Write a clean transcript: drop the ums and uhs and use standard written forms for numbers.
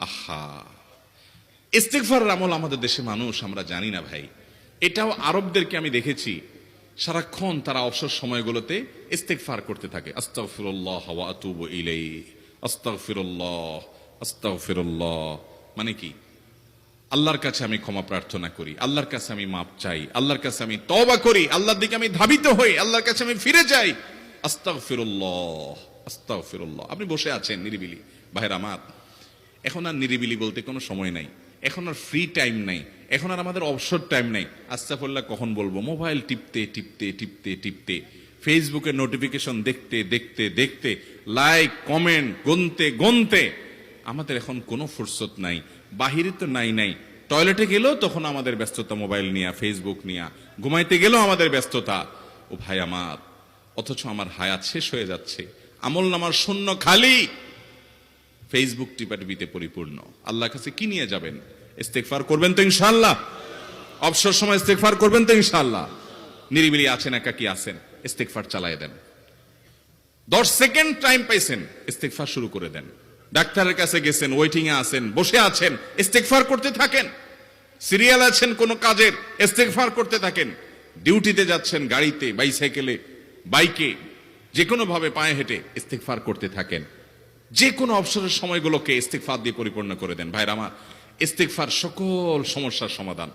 আহা, ইস্তেগফারের আমল আমাদের দেশে মানুষ আমরা জানি না ভাই। এটাও আরবদেরকে আমি দেখেছি, সারাক্ষণ তারা অবসর সময়গুলোতে ইস্তেগফার করতে থাকে। আস্তাগফিরুল্লাহ ওয়া আতুবু ইলাইহি, আস্তাগফিরুল্লাহ, আস্তাগফিরুল্লাহ। মানে কি? আল্লাহর কাছে আমি ক্ষমা প্রার্থনা করি, আল্লাহর কাছে আমি মাপ চাই, আল্লাহর কাছে আমি তওবা করি, আল্লাহর দিকে আমি ধাবিত হই, আল্লাহর কাছে আমি ফিরে যাই। আস্তাগফিরুল্লাহ, আস্তাগফিরুল্লাহ। আপনি বসে আছেন নিরিবিলি, ভাইরা আমার, এখন আর নিরিবিলি বলতে কোনো সময় নাই, এখন আর ফ্রি টাইম নাই, এখন আর আমাদের অবসর টাইম নাই। আস্তাগফিরুল্লাহ কখন বলবো? মোবাইল টিপতে টিপতে টিপতে টিপতে, ফেসবুকের নোটিফিকেশন দেখতে দেখতে দেখতে, লাইক কমেন্ট গুনতে গুনতে আমাদের এখন কোনো ফুরসত নাই। বাহিরে তো নাই নাই, টয়লেটে গেলেও তখন আমাদের ব্যস্ততা মোবাইল নিয়ে, ফেসবুক নিয়ে, ঘুমাইতে গেলেও আমাদের ব্যস্ততা। ও ভাই আমার, অথচ আমার হায়াত শেষ হয়ে যাচ্ছে, আমল নামার শূন্য খালি, ফেসবুক টিপাটিপিতে পরিপূর্ণ। আল্লাহর কাছে কি নিয়ে যাবেন? ইস্তেগফার করবেন তো ইনশাআল্লাহ? অবসর সময় ইস্তেগফার করবেন তো ইনশাআল্লাহ? নিরিবিলি আছেন, একাকী আছেন, ইস্তেগফার চালায় দেন। 10 সেকেন্ড টাইম পাইছেন, ইস্তেগফার শুরু করে দেন। ডাক্তারের কাছে গেছেন, ওয়েটিং এ আছেন, বসে আছেন, ইস্তেগফার করতে থাকেন। সিরিয়াল আছেন কোন কাজের, ইস্তেগফার করতে থাকেন। ডিউটিতে যাচ্ছেন, গাড়িতে, বাইসাইকেলে, বাইকে, যে কোনো ভাবে পায়ে হেঁটে ইস্তেগফার করতে থাকেন। যে কোনো অবসরের সময়গুলোকে ইস্তেগফার দিয়ে পরিপূর্ণ করে দেন। ভাইরা আমার, ইস্তেগফার সকল সমস্যার সমাধান।